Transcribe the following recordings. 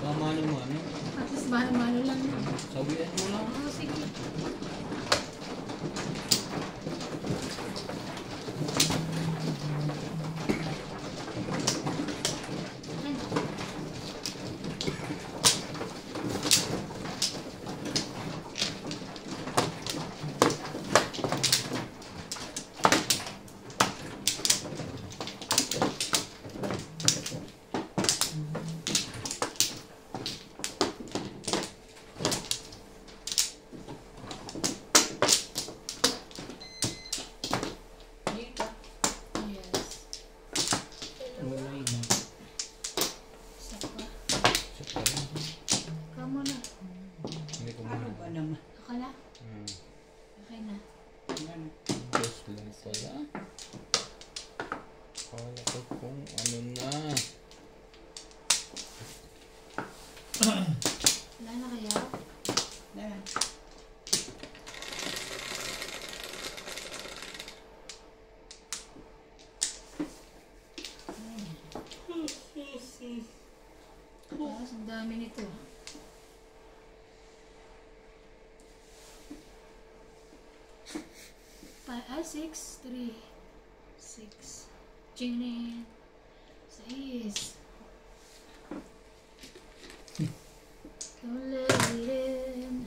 Mano-mano. At least mano-mano lang. Sabihan mo lang. Oo, sige. Ang dami nito. 6, 3, 6. Chinin. 6. Don't let it in.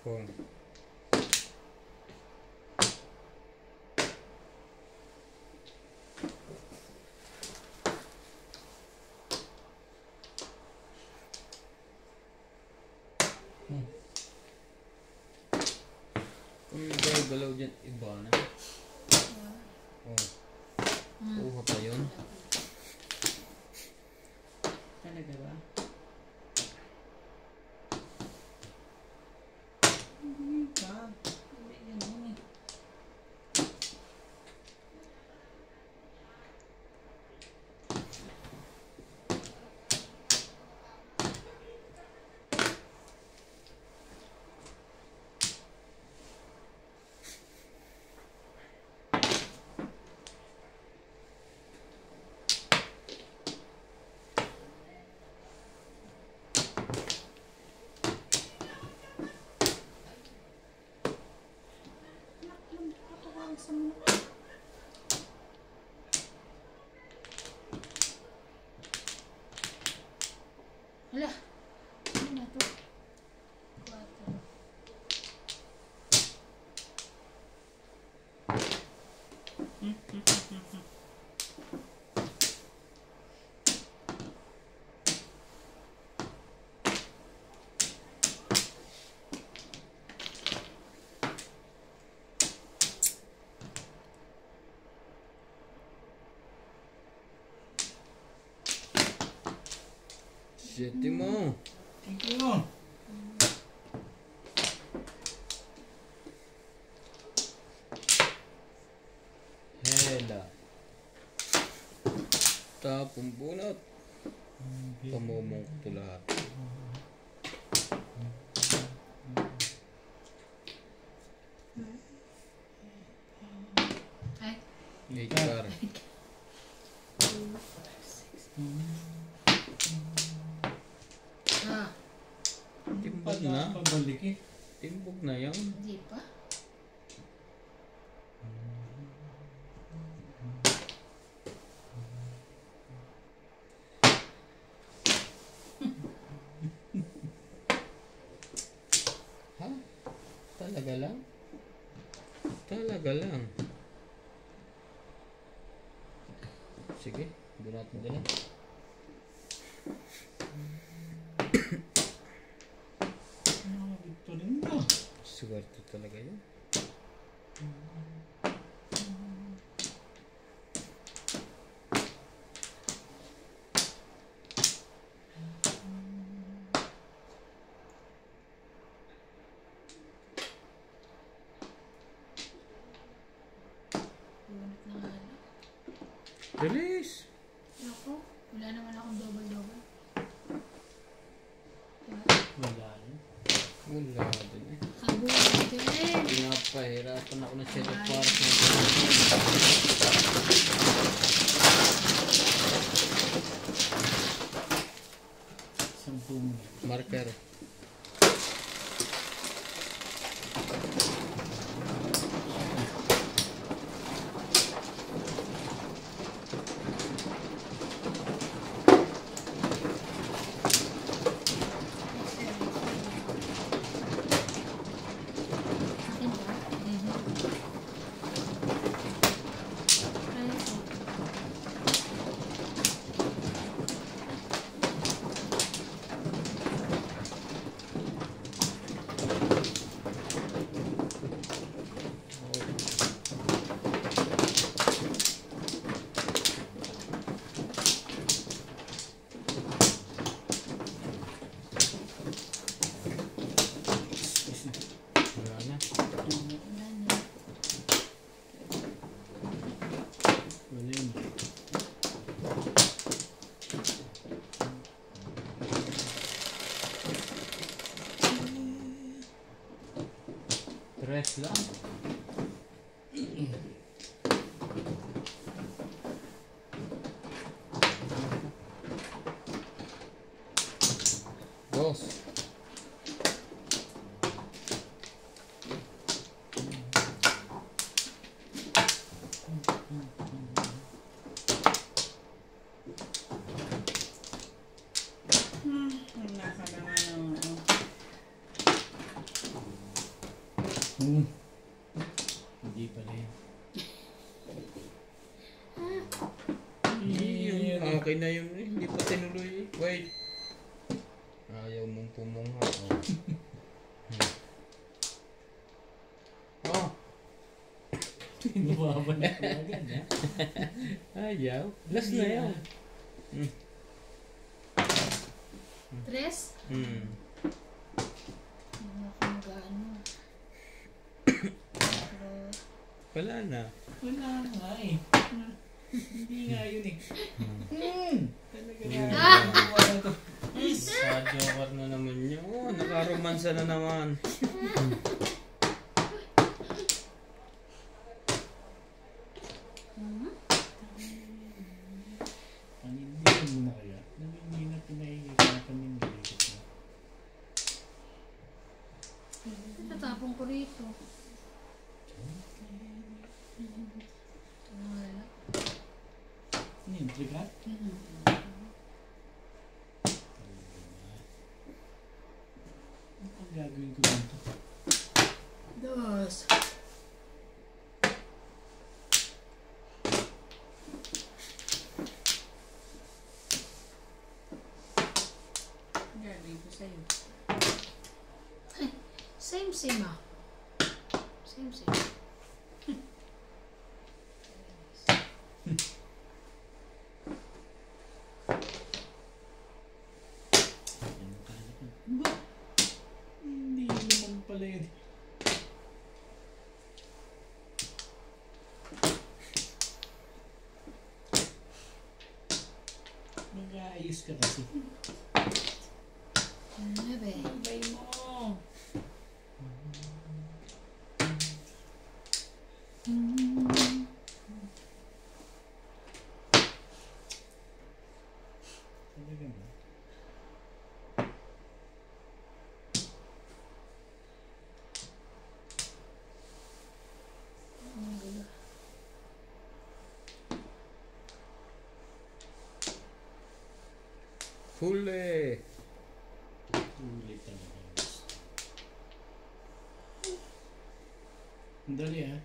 Phone. Kung galaw dyan, iba na. Oh. Kuha pa yun. Talaga ba? Hala, ano na to? 4. Siyete mo. Thank you. Hela. Tapong bunot. Pamumong ko lahat. Ay. Ikar. Timbog na. Pabalik eh. Timbog na yan. Hindi pa. Ha? Talaga lang? Talaga lang. Sige, bunot mo din. Swerte talaga yun. Release! Ako, wala naman akong double-double. Wala rin. Wala din eh. Kabutin! Pinapahirapan ako ng Shadow Forest na Sampung. marker. Akin ba? Preso. Wala na. Wala na. Wala yun. Tres lang. Dos. Wala ka naman ng ano. Hindi pala yun. Okay na yun eh. Hindi pa tinuloy eh. Wait. Ayaw mong pumungha. Oh. Nababalik ko agad ha. Ayaw. Last na yan. Tres? Hmm. Hindi ako mag-ano. Pero, Wala na. Wala nga eh. Hindi nga yun eh. Talaga Hmm. na. Wala to. Sa joker na naman niya. Oh, nakaromansa na naman. Panindigan mo na kaya. Hindi na pinahihirapan yung nilipit mo. tatapong ko rito. Ito na wala. Ano yun? Trigat? Ano pang gagawin ko dito? Dos. Gagawin ko sa'yo. Same ah. Same. Ano ka na ka? Ba? Hindi naman pala yun. Mag-aayos ka kasi. Ano ba eh? Bay mo! Talaga ba? Ang gulo. Huli. Ulit talaga yung gusto. Ang dali ha?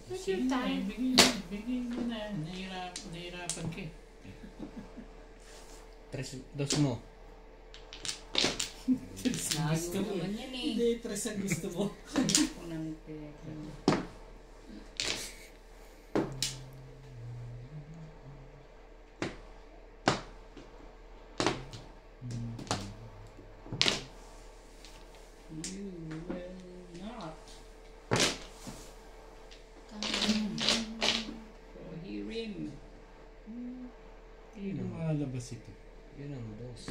Take your time. Bigay mo na. Nahirapan ka eh. Dos mo. Gusto mo naman yan eh. Hindi, tres ang gusto mo. Unang peka. You will not. Tama. So he Malabas ito. Yun ang boss.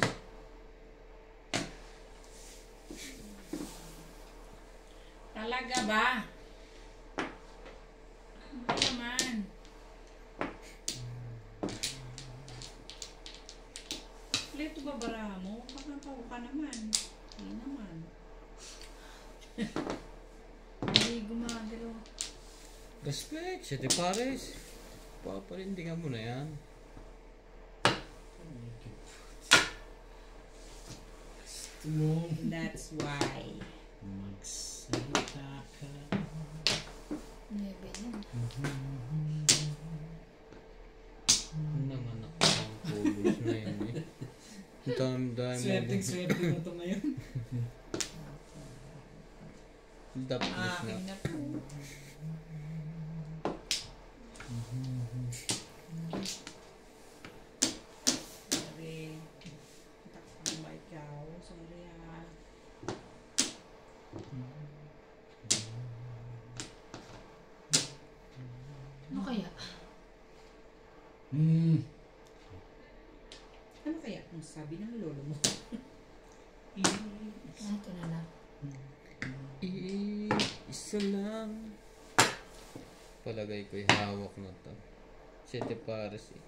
Talaga ba? Ano ba naman? Pleto ba baraha mo? Pagkapaw ka naman. Hindi naman. Hindi gumagalaw. Respect, 7 pares. Paparindigan mo na yan. Tulong. That's why. Magsalita ka. 9 yan. Nanganak ko ang kulos na yun eh. Dami Swerte na ito ngayon. Dapos na. Akin na po. Sorry. Takpan ba ikaw? Sorry ha. Ano kaya? Ano kaya kung sabi ng lolo mo? Ito na lang. Isa lang. Palagay ko'y hawak na to. 7 pares eh.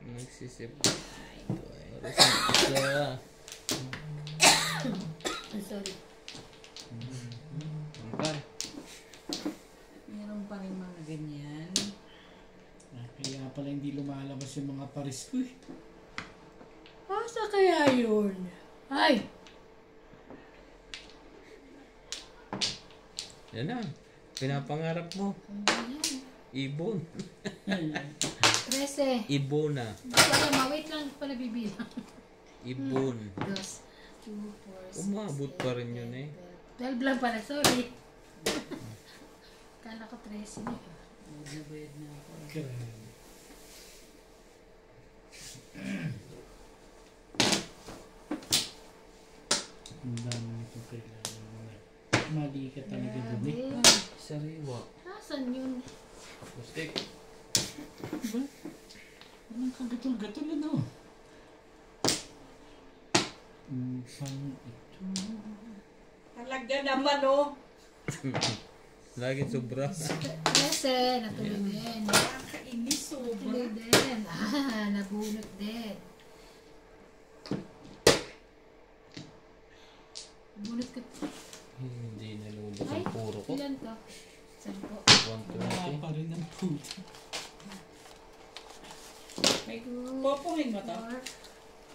Nagsisip. Pares na isa. Sorry. Angkar. Meron pa rin mga ganyan. Kaya pala hindi lumalabas yung mga pares ko eh. Asa kaya yun? Ay! Yan na. Pinapangarap mo. Ano yan? Ibon. 13. Ibona. Wala, wait lang pala bibilang. Ibon. 2, 4, 6, Umabot pa rin yun eh. 12 lang pala, sorry. Kala ko 13 na. Bayad na ako. Grabe. Ang dami nito kailangan mo na. Mali ka talaga dun eh. Grabe. Sariwa. Nasaan yun? Mustik. Diba? Walang kagatol-gatol ano. Upang ito. Talaga naman oh. Lagi sobra. 13, natuloy din. Nakakainis sobra. Natuloy din. Nabunot din. Bunot ko. Hindi nalulog Ay, ang puro ko. ilan to? 10. Wala 120. pa rin ang puto. May popongin mo to? 4.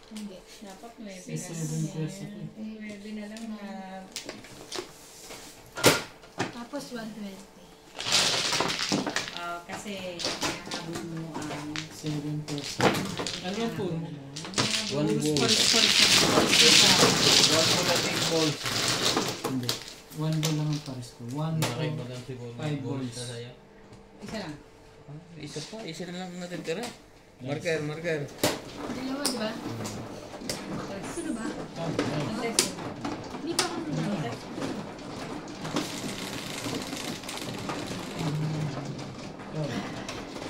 Hindi. Dapat 9 Sa na 7 pesos ako. 9 na lang na. Tapos 120. Kasi hinahabol mo ang 7 pesos. Ano ang puro mo? One Puros bowl. pares-pares na. One mo natin balls. Hindi. 1 bowl lang ang pares ko. 1 Nakay bowl. mo lang siguro. 5 balls. Sa saya. Isa lang. Isa pa. Isa na lang natitira. Marker, marker. Dalawa, di ba? Sino ba? Hindi pa ako nila.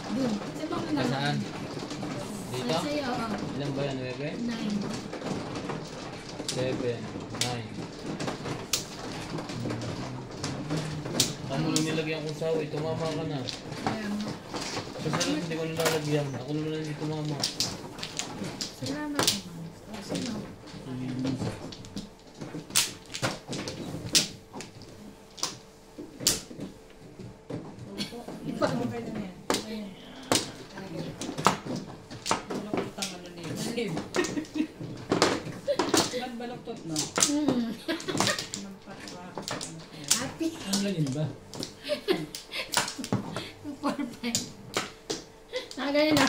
Dun. Saan ba ko Saan? Dito? Sa'yo, oo. Ilan ba yan, Webe? 9. 7, 9. Ano nung nilagyan kong sawi? Tumama ka na. Kaya mo. Sa sarap hindi ko nilalagyan. Ako naman hindi tumama. Salamat naman. Sino? Okay na yan. Baloktot ang ano niya. Ba't baloktot no? Magpatwa. Happy. Ang galing ba? 4-5. Ganyan na.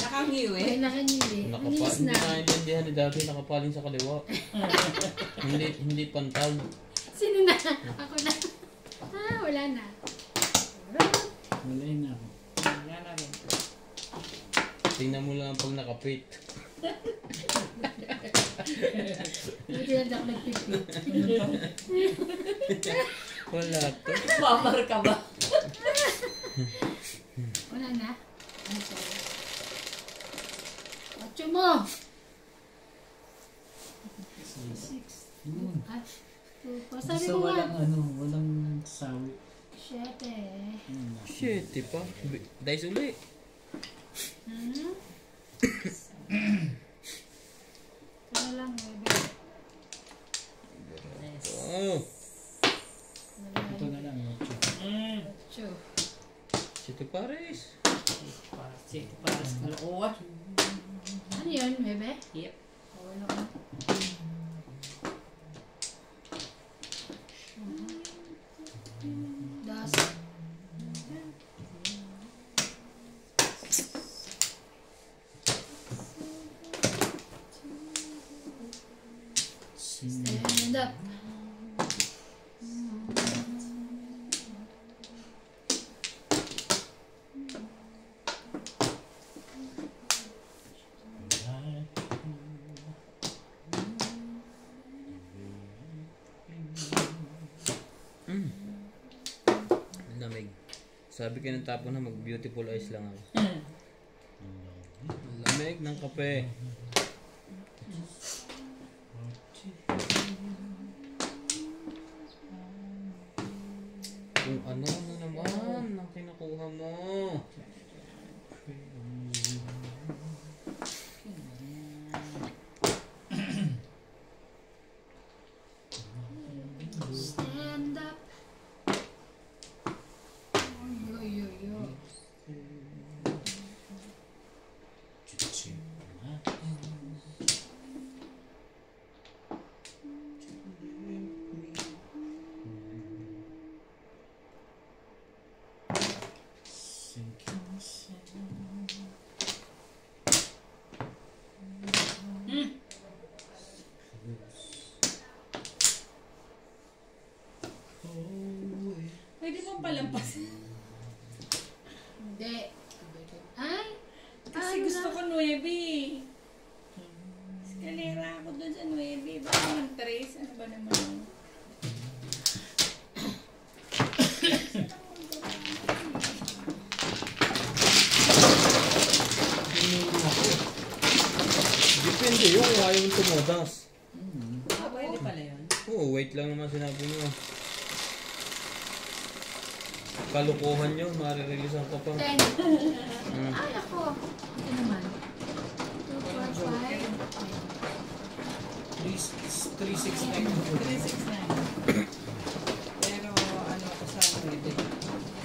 Nakangiw eh. Ay, nakanyili. Nilis Hindi na. nakaintindihan ni Daddy. Nakapaling sa kaliwa. Hindi pantag. Sino na? Ako na. Wala na. Wala na ako. Yan na rin. Tingnan mo lang pag nakapit. Buti na ako nagpipit. Wala to. Mamar ka ba? Wala na. Ocho mo. 6. Yun. Ah, two. Basta Sabi mo nga. walang sawi. Siyete. Shit, pa. Dice uli. Hmm? Ito lang, bebe. Oh. Ito na lang. 8. Ocho. Siete pares. Para sa kaloowa. Ano yun, bebe? Yep. Wala ko. Das. Stand up. Lamig. Sabi ko ng tapo na mag-beautiful eyes lang ako. Lamig ng kape. Kung ano na naman ang kinukuha mo. Stand up. Yo, yo, yo. Pwede mo palampasin. Hindi. Ay! Kasi ano gusto na? ko 9. Eskalera ako doon sa 9. Baka naman 3. Ano ba naman yun? Depende yun kung ayaw mo tumatas. Pwede pala yun. Oo, wait lang naman sinabi niyo. Kalukuhan yun, marireleasan ka pa. 10. Hmm. Ay, ako. Ito naman. 2, 4, 5. 369. 369. Pero ano ako sa 9.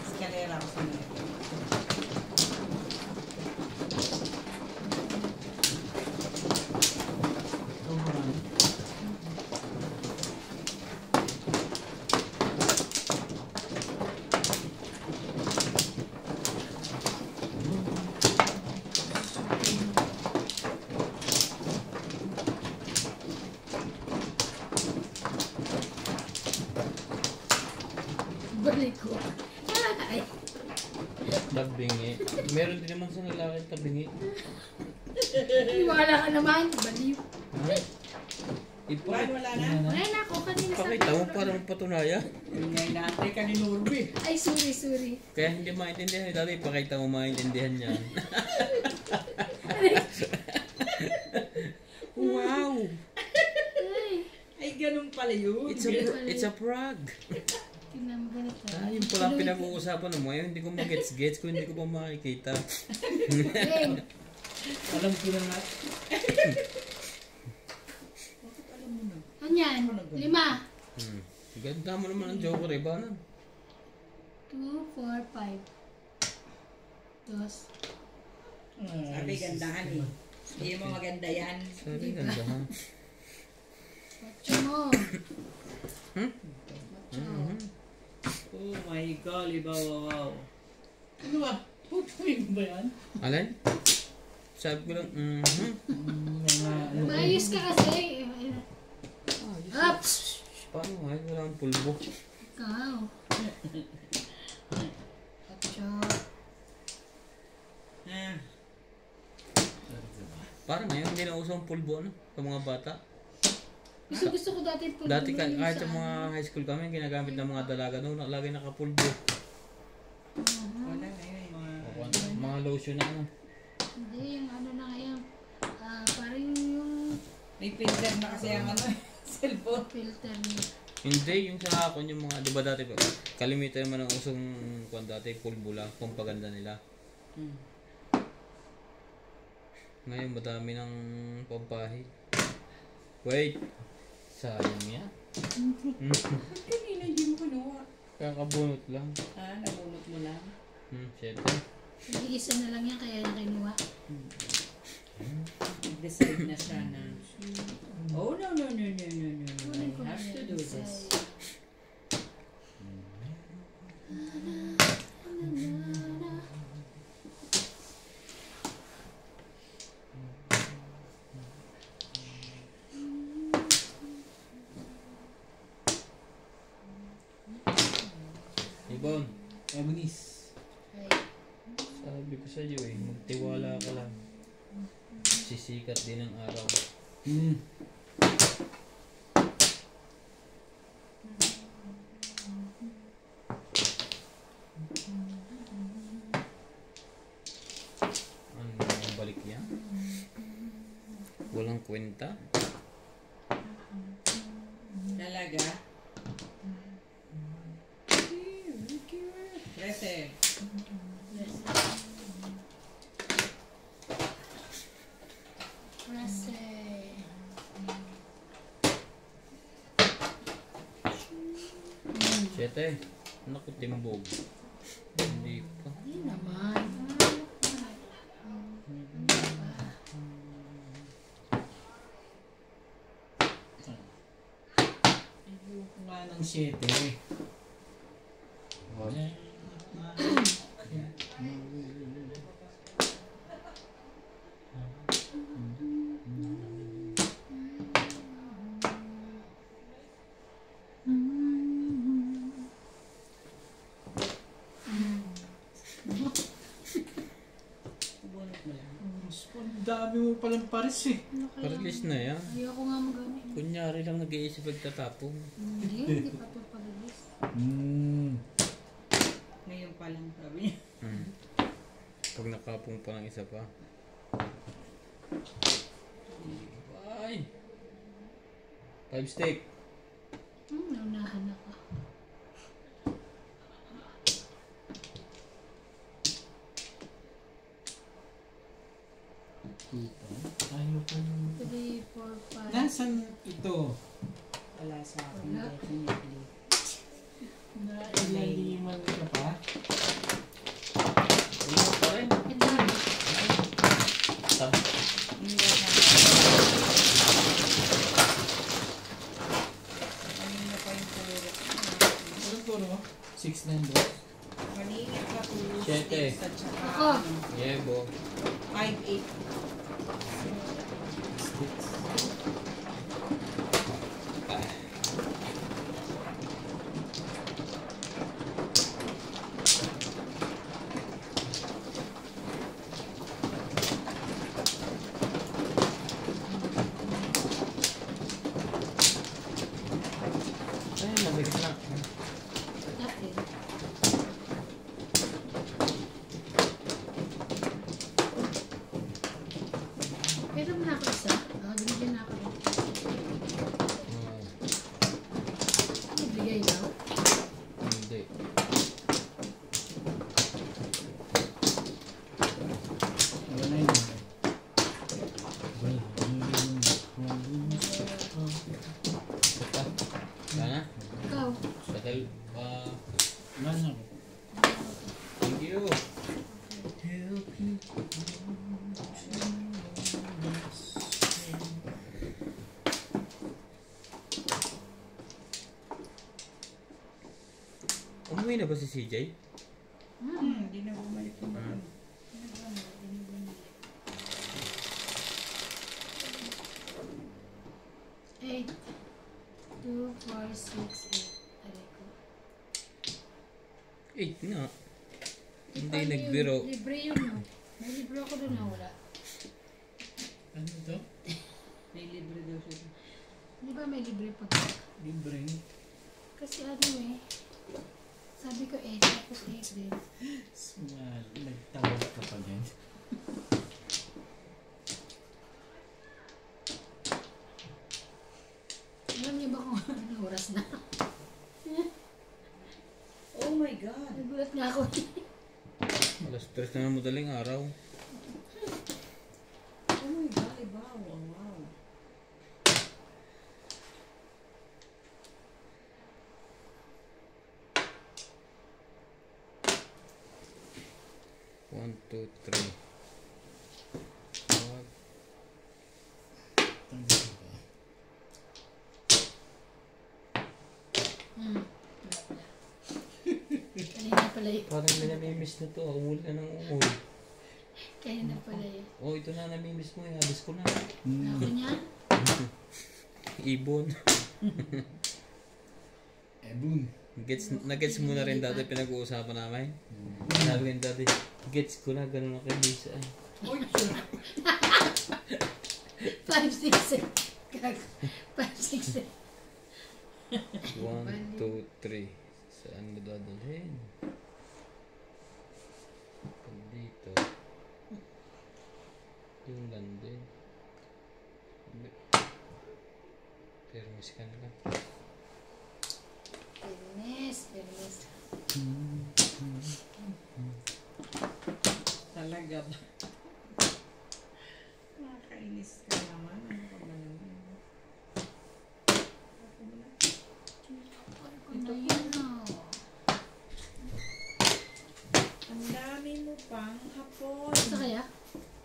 Eskalera ako sa 9. Balik ko. Ay. Tabingi. Meron din naman sa lalaki tabingi. Wala ka naman. Baliw. Ha? Ipakita Wala na? Wala na ako. Kanina sabi mo ko. para magpatunaya. Ingay natin ka ni Norby. Ay, sorry. Kaya hindi maintindihan. Dati ipakita mo maintindihan niya. Wow! Ay. Ay, ganun pala yun. It's a prank. Tingnan mo ganito. Yung pala pinag-uusapan mo ngayon, hindi ko magets-gets kung hindi ko pa makikita. Hey. Alam ko na nga. Ano yan? 5. Ganda mo naman ang joker eh, ba na? 2, 4, 5. Dos. Sabi, gandahan eh. Hindi mo maganda yan. Sabi ganda ha. 8 mo. Oh my golly, wow. Ano ba? Putuin ba yan? Alin? Sabi ko lang, Maayos ka kasi. Up! Paano nga? Wala ang pulbo. Ikaw. 8. Ah, Parang ngayon, hindi na uso ang pulbo, ano? Sa mga bata. Gusto ko dati pulbo. Dati kahit sa mga high school kami, ginagamit ng mga dalaga noon, lagi nakapulbo. wala na yun. Mga Mga lotion na ano. Hindi, yung ano na ngayon. Parang yung May filter na kasi ang ano, cellphone. filter niya. Hindi, yung sa akin, yung mga, di ba dati, kalimitan naman ang usong kung dati, pulbo lang, pampaganda nila. Ngayon, madami ng pampahid. Wait! Sayang yan. Kanina hindi mo kinuha. Kakabunot lang. Nabunot mo lang. Siyete. Isa na lang yan, kaya na kinuha. Decide na siya na. Oh, no. I have to do this. Ibon, Ebonis. Ay, sabi ko sa iyo magtiwala ka lang. Sisikat din ang araw. Ano yung balik yan? Walang kwenta? Talaga? Trece. Rase. Siyete. Naku, timbog. Hindi pa. Hindi naman. Ayoko nga ng 7. Bunot mo lang. Ang dami mo palang pares eh. Ano kaya? Paralis na yan. Ayoko nga magamit. Kunyari lang nag-iisip pagtatapong. Hindi pa ito pag-release. Ngayon pa lang sabi niya. Pag nakapong pa ng isa pa. Ay! 5 steak. Naunahan ako. Ayoko ng... 3, 4, 5. Nasaan ito? Wala sa akin. Wala. Definitely. Nailaliman ka pa? Ano pa rin? Ito na. Hindi na. Kanina pa yung tulog. Ano po no? 6 number. Kanina pa tulog. Siyete. At saka Ako. Yebo. 5-8. Ay, lamig na. Dati. Pero mo na ako isa. Binigyan na ako. Nagbigay daw. Hindi. Wala yun. Saka. Sana? Ikaw. Satal. Mana ko. Thank you. Umuwi na ba si CJ? Hindi na bumalik yung mga. 8, 2, 4, 6, 8. Aray ko. 8 nga. Hindi Paano nagbiro. yun? Libre yun, no? May libre ako doon na wala. Ano to? May libre daw siya. Di ba may libre pag... Libre. Kasi ano eh. Sabi ko 8, tapos 8 din. Nagtawag ka pa dyan. na ako. Alas 3 na ng madaling araw. Oh my God, wow, wow. One, two, three. Wag. Kanina pala yun. Parang may namimiss na to. Ako muli na ng umuwi. Kanina pala yun. Oh, ito na namimiss mo. Alis ko na. Ako niya? Ibon. Ebon. Nagets mo na rin dati pinag-uusapan namin. Sabi ko yung dati, gets ko na, ganun ako kay Lisa. Oy, 5, 6, 7. 5, 6, 7. 1, 2, 3. Saan mo dadalhin? Pag dito. Yung landing. Permis ka na lang. Fairness. talaga ba? Nakakainis ka naman. Ano ka ba naman? Ako na. Ito yun, oh. Ang dami mo pang hapon. Gusto kaya?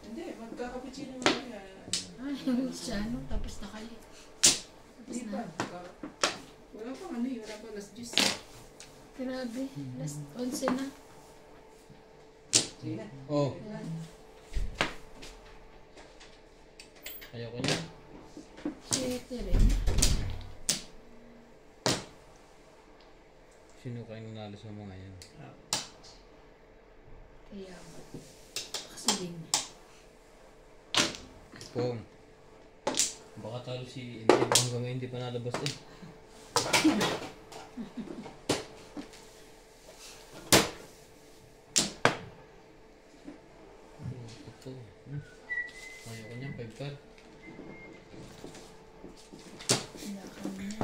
Hindi, magkakapitsino nga yan. Ay, siya, ano? Tapos na kayo. Tapos Di ba? na. Wala pang ano eh, wala pang last juice. Grabe. Last 11 na. Sige na. Oh, ayoko niya. Siyete rin. Sino kayong nanalo sa mga yan? Kaya ba? Kasi din. Pong. Baka talo si Indy. Hanggang ngayon hindi pa nalabas eh. Ito. Ayoko niyan, 5 card. Wala kami na.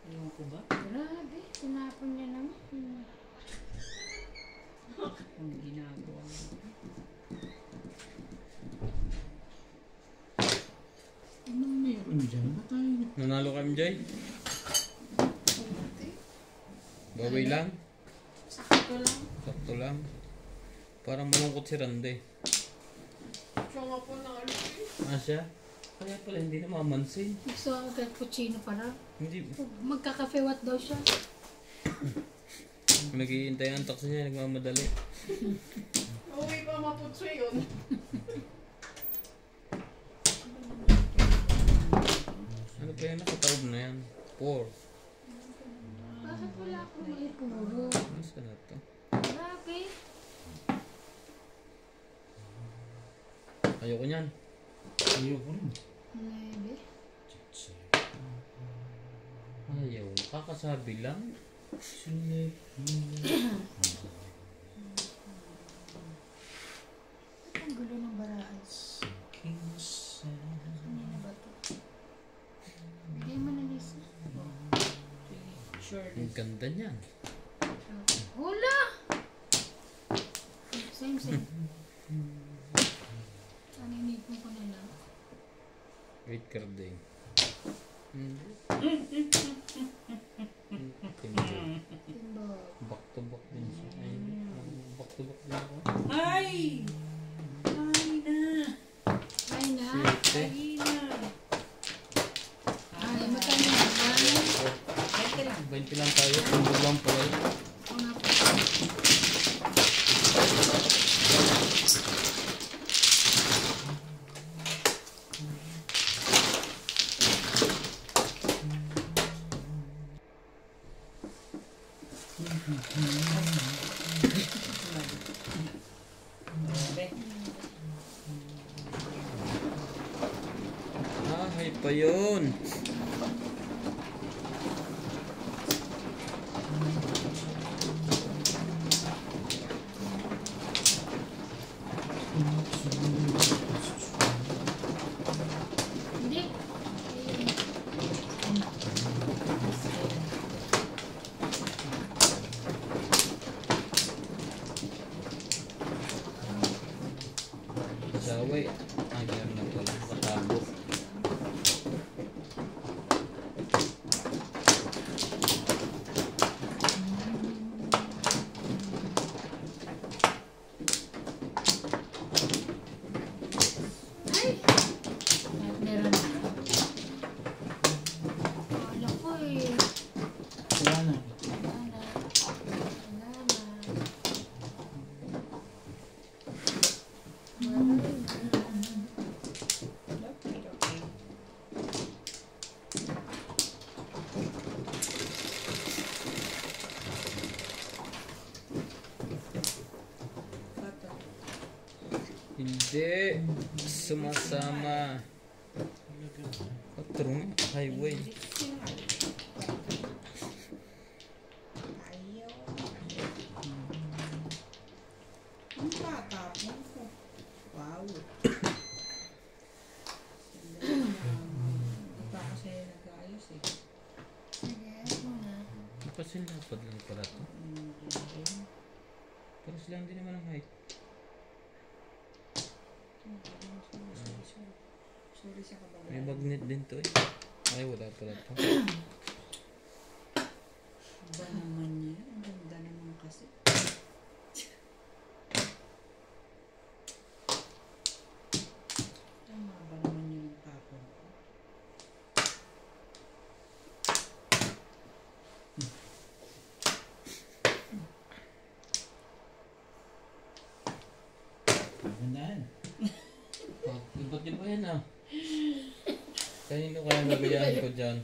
Ewan ko ba? Grabe. Tinapon niya naman. Ang ginagawa mo. Anong meron dyan? Ba't tayo? Nanalo ka, MJ? Babay lang? Sakto lang. Sakto lang. Parang malungkot si Rande. Siya nga po na Ah, siya? Kaya pala hindi na mamansin. Gusto ako cappuccino pala. Hindi. Magkakafe what daw siya. Naghihintay ang taxi niya, nagmamadali. Uwi pa maputso yun. Ano pa yan? Nakataob na yan. 4. Bakit wala akong maipuro? Nasaan na to? Grabe. Ayoko niyan. Ayoko rin. 9. Ayaw. Kakasabi lang. Sunod. Ang gulo ng barahan. Kanina ba ito? Bigay mo na Lisa. Sure. Ang ganda niyan. Hula! Same. Naninipon ko na lang. 8 card din. Hindi. Timbog. Back to back din siya. Ay, back to back din ako. Ay! Ay na. Siyete. Ay na! Ay, magkano na? Ito lang. 20 lang tayo. Tumbog lang pala. O nga po. Grabe. Hay pa yun. Hindi. Sumasama. Katrong highway. Ayaw. Ang tatapon ko. Wow. Hindi pa kasi nag-ayos eh. Sige, muna. Pasilapad lang pala to. Pero silang din naman ang height. Sorry sa kababayan. May magnet din to eh. Ay, wala pala to. Ba naman niya? Ang ganda naman kasi. Tama ba naman yun ang tapon ko? Magandaan. Oh, ba't di ba yan ah? Kanino kaya nagayahan ko dyan?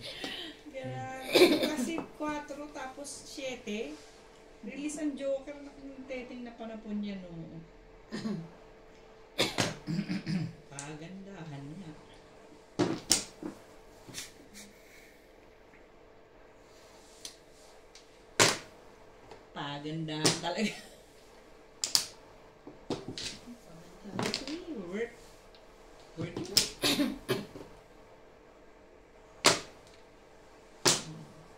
Kasi 4 tapos 7. Release ang Joker na teting na panapon niya noon. Pagandahan niya. Pagandahan talaga. Work. Work.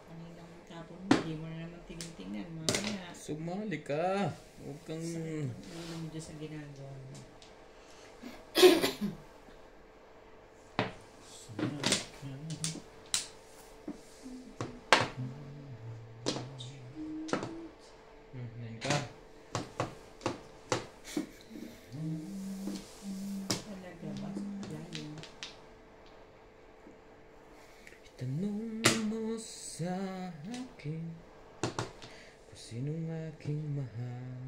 Kaninang tapon mo, hindi mo na naman tingnan mamaya. Sumali ka. Huwag kang... Ano mo dyan sa ginagawa mo? Yan ka. Talaga ba? Layo. Itanong mo sa akin kung sinong aking mahal.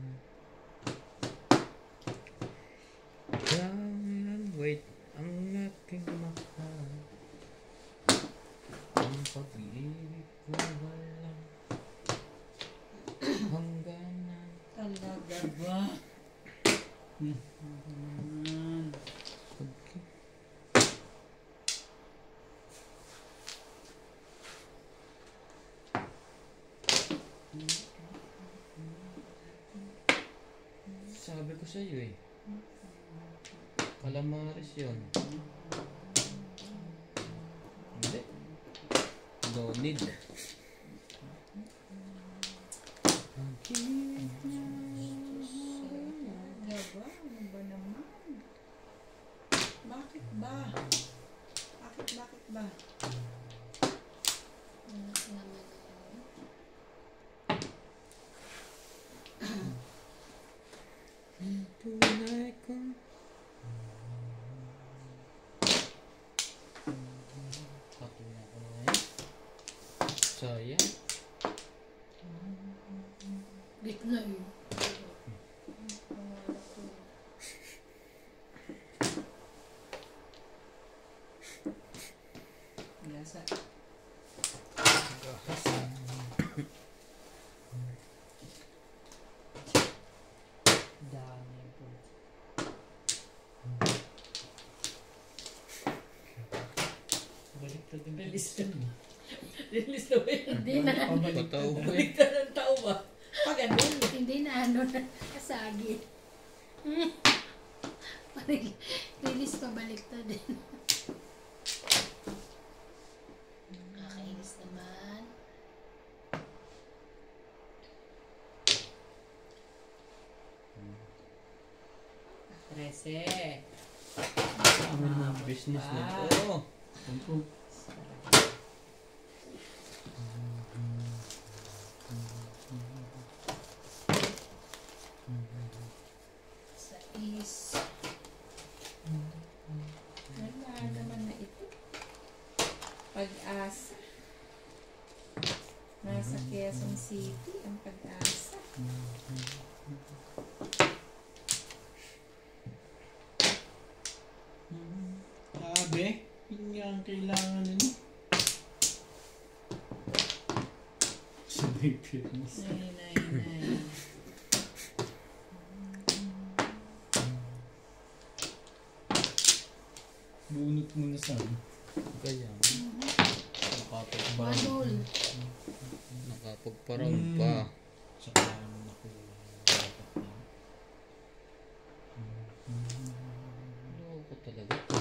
Ikaw lang, wait, ang aking mahal. Ang pag-ibig ko walang hangganan. Talaga ba? Naman. Okay. Sabi ko sa iyo eh. Calamares yun. Hindi. No need. Talaga ba? Ano ba naman? Bakit ba? Bakit ba? Ano naman ako? Tunay ko. Patunay ko na yan. Sayang. Gitna eh. Gasa. Dami po. Baliktad yung Release na. Release na ba yun? Hindi na. Pataw ko eh. Baliktad ng tao ba? Pag ano? Hindi na ano na. Kasagi. Parang release pa baliktad din. Nakakainis naman. Trese. Ano yung business na to? Sais. Wala naman na ito. Pag-asa. Nasa Quezon City ang Pag-asa. Sabi, yun nga ang kailangan nila. Sabay fairness. Nay. Bunot mo na saan. Kaya, nakapagparang. Badol. Nakapagparang pa. Saka ako. Loko talaga to.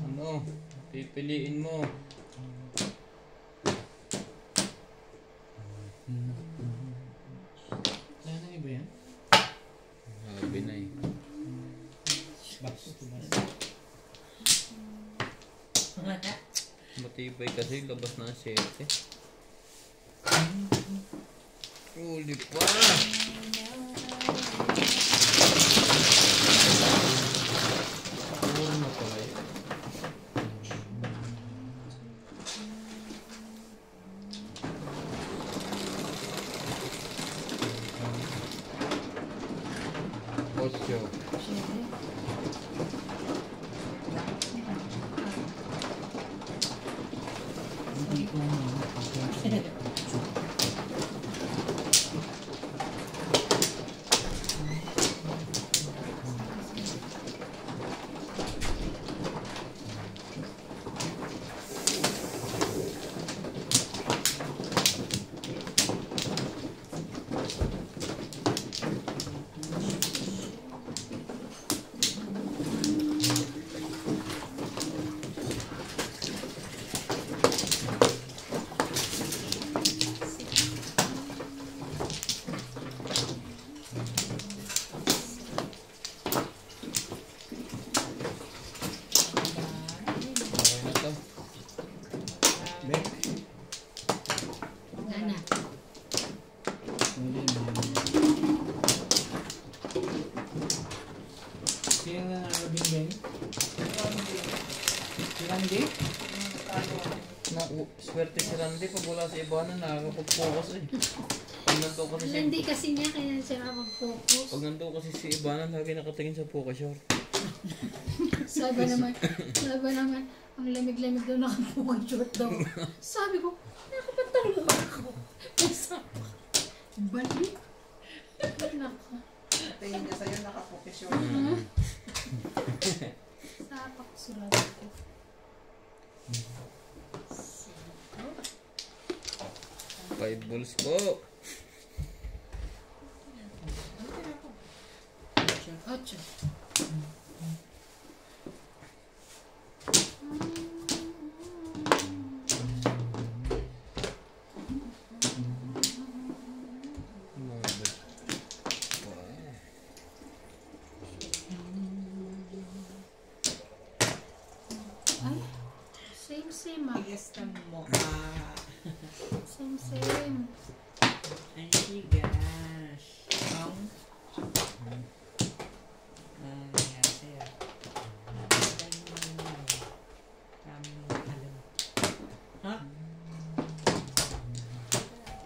Ano? Pipiliin mo. Wala nang iba yan? Sabi na eh. Bakit tumas? Matibay kasi labas na ang 7. Huli pa! Puro na pala yun. Osyo. Hindi ko Okay na to. Bek. Gana. Huli na. Sino na narabing Ben? Si Randy? Swerte si Randy pag wala sa iba na nakakapag-focus eh. Pag nandun kasi si... Hindi kasi niya kaya siya mag-focus. Pag nandun kasi si Ivana, lagi nakatingin sa focus short. Sabi naman, ang lamig-lamig daw nakapukan short daw. Sabi ko, nakapatalo ako. Sabi ko, balik. Naka. Tingin niya sa'yo, nakapokisyon. Sapak sulat ko. 5 balls po. 8. Ay, same ah. Fiesta mo. Same. Ay, gosh. Ha?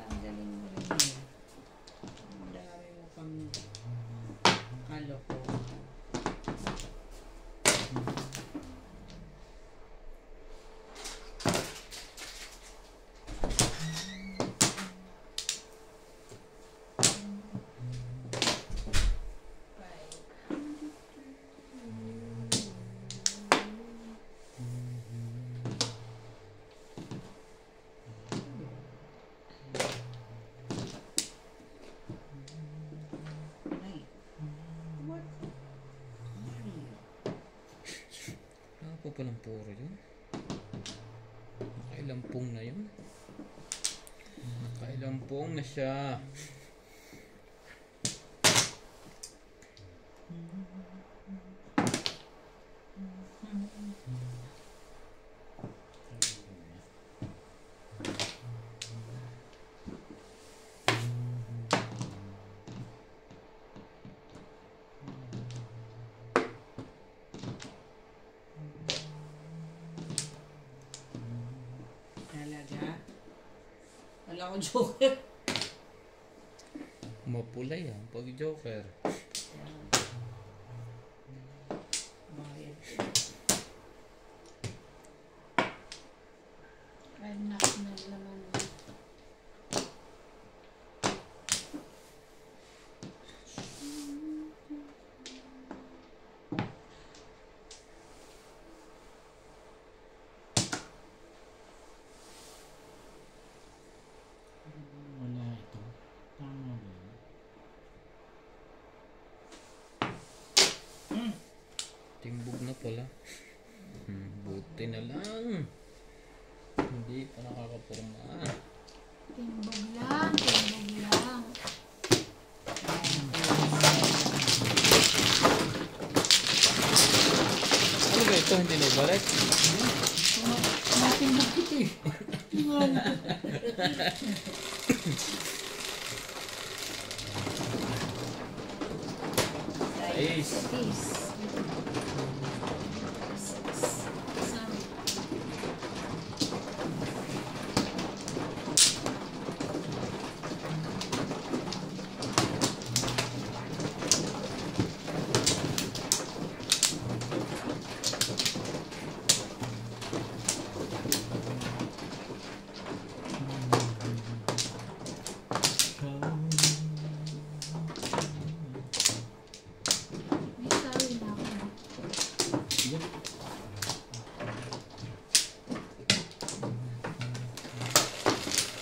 Tanggalin mo rin yan. Ang dami mo pang kaloko. Ay. What? Ano po palang puro yun? Nakailampung na yun. Nakailampung na siya. Talaga? Wala akong joker. Mapula yan pag joker. Bayad. Ay, naman naman. Timbog na pala. Buti na lang. Hindi pa nakakapurma. Timbog lang, timbog lang. Ano ba ito? Hindi na ibalik? Matimbog kita eh. Ayos. Peace. Isang. May sorry na ako.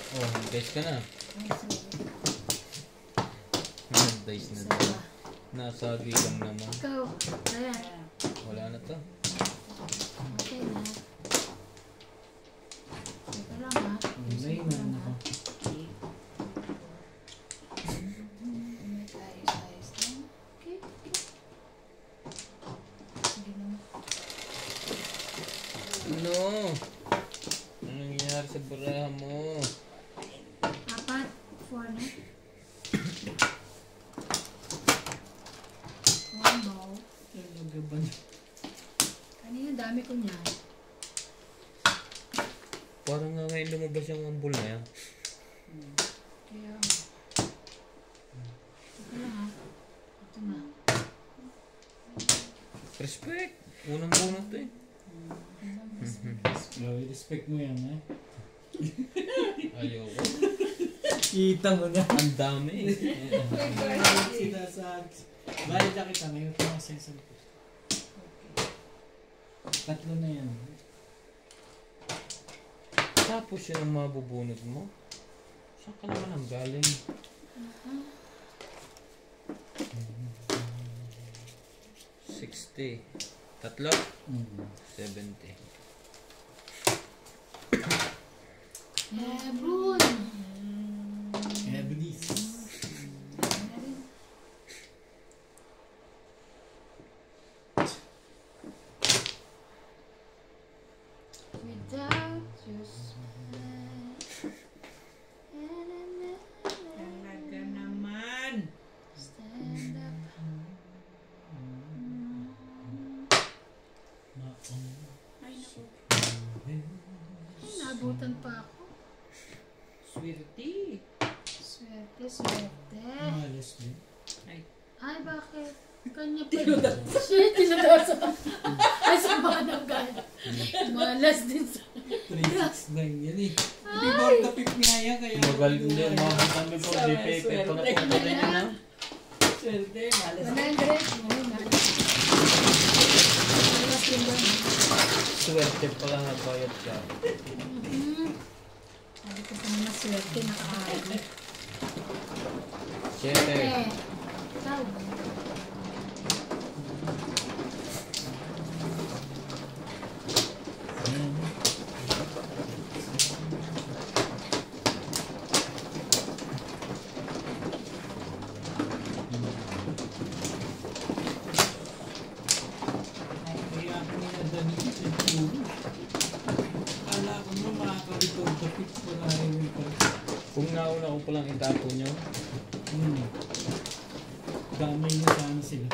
Oh, dice ka na. Ay, sorry. Dice na Isa din. pa. Nasagi lang naman. Ikaw, ayan. Wala na to. Okay na. Teka lang ha. May na ako. Ayos lang. Okay. Sige na. Ano? Ano nangyayari sa baraha mo? 4 na. Combo. Talaga ba? Kanina dami ko niyan. Parang nga ngayon lumabas yung ambul na yan. Kaya, teka lang ha. Ito na. Respect! Unang-unang to eh. Respect mo yan eh. Ayoko. Kita mo na. Ang dami eh. Sinasabi. Balik na kita ngayon. Ito ang session ko. Tatlo na yan. Tapos yun ang mabubunod mo. Saan ka naman ang galing? $60. Tatlo? 70. Hebron! Eblis. Without your smile. Talaga naman. Stand up. Ay, naku. Ay, naabutan pa ako. Swerte. Swerte, swerte. Malas din. Ay, bakit? Kanya pa yun. Shit, tinadasa. Ay, sa manang gano'n. Malas din sa... 369 yan eh. Hindi ba ang tapik niya yan? Kaya Magaling din. Mga kami po. Di pepe pa na po rin yun ha. Swerte. Malas. 100. Ay, malas. Malas din ba? Swerte pala na bayad ka. Sabi ko pa naman swerte, nakakaalit. 7. Ikaw. Kaya ako ninadanig sa tulo. Akala ko mo makakalitog tapik pa na rin pa. Kung nauna ko palang itapo nyo, Damay na sana sila.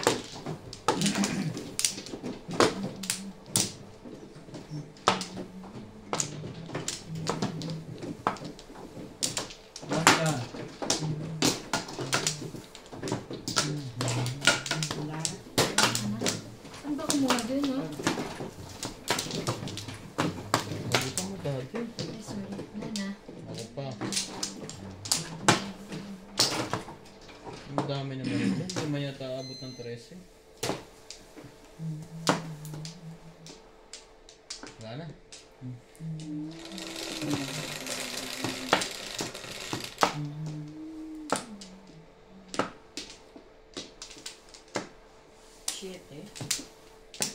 Basta. Wala. Saan ba kumuha din, no? mabuta mo dati. Ay, sorry. Wala na. Ako pa. Ang dami naman ito. Hindi man yata abot ng 13. Wala na. Shit eh.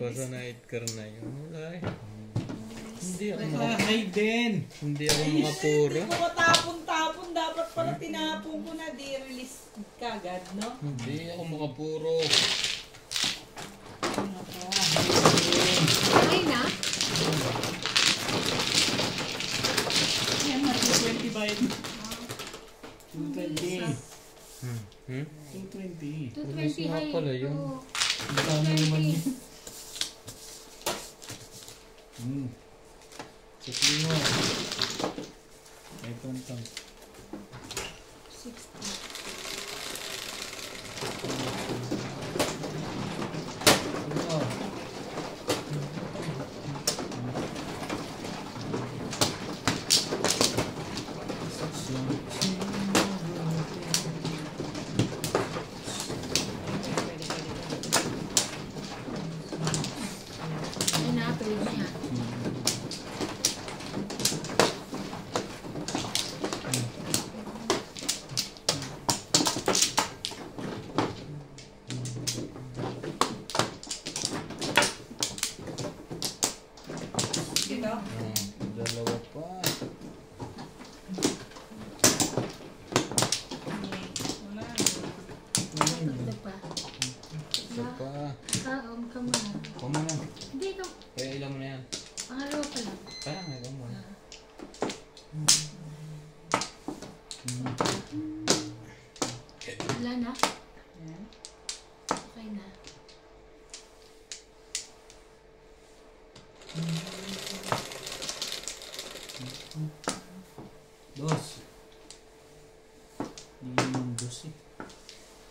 pa sa night car na yun. Wala eh. Hindi ako Hide din. Hindi ako makapuro. Hindi ko matapon-tapon. Dapat pala tinapon ko na. Di-release kagad, no? Hindi ako makapuro. Ay na? Yan na, 220 ba yun? 220. Hmm? 220. 220 nga high. pala yun. Oo. Magkano naman yun? Sakli mo. Ito ang tang. 60. Ay na, tuloy niya. Ito? Dalawa pa. Wala. Ito pa. Isa pa. Kaom ka mo. Ikaw mo na. Hindi ito. Kaya ilan mo na yan. Pangalawa pa lang. Kaya nga, ikaw mo na. Wala na? Yan. Okay na. Dos. Hindi yung dos eh.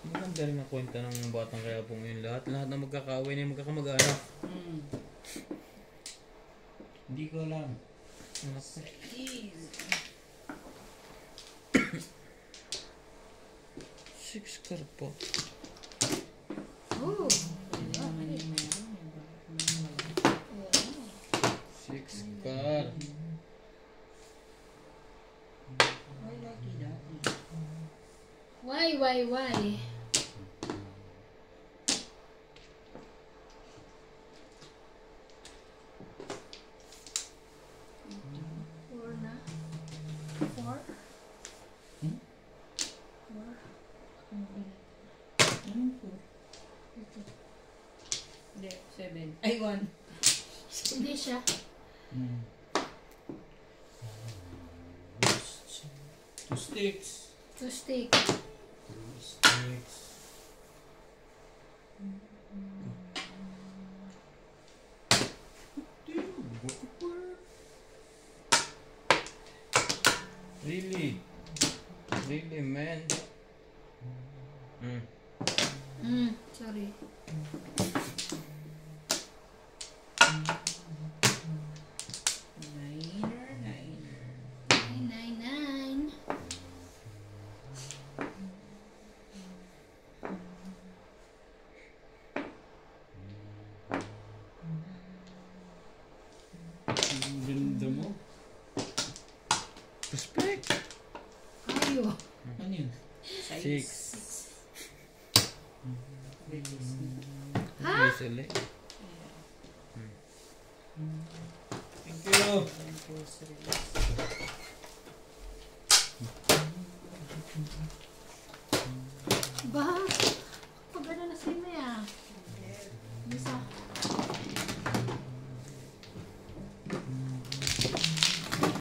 Maganda rin ang kwenta ng batang kaya po ngayon. Lahat na magkakaaway na yung magkakamag-anak. Hindi ko alam. Anak ko. Easy. 6 car po. Oh. 6 car. Why lucky that? Why? Four na? Four? Four? Ano bilang? Anong po? Ito. Hindi, 7. Ay, 1. Hindi siya. Two sticks. Two stick. Two sticks. Really? Really, man? Sorry. Nine. Ang ganda mo. Respect! Ayo. Ano yun? 6. Ha? Usually. Thank you. Baha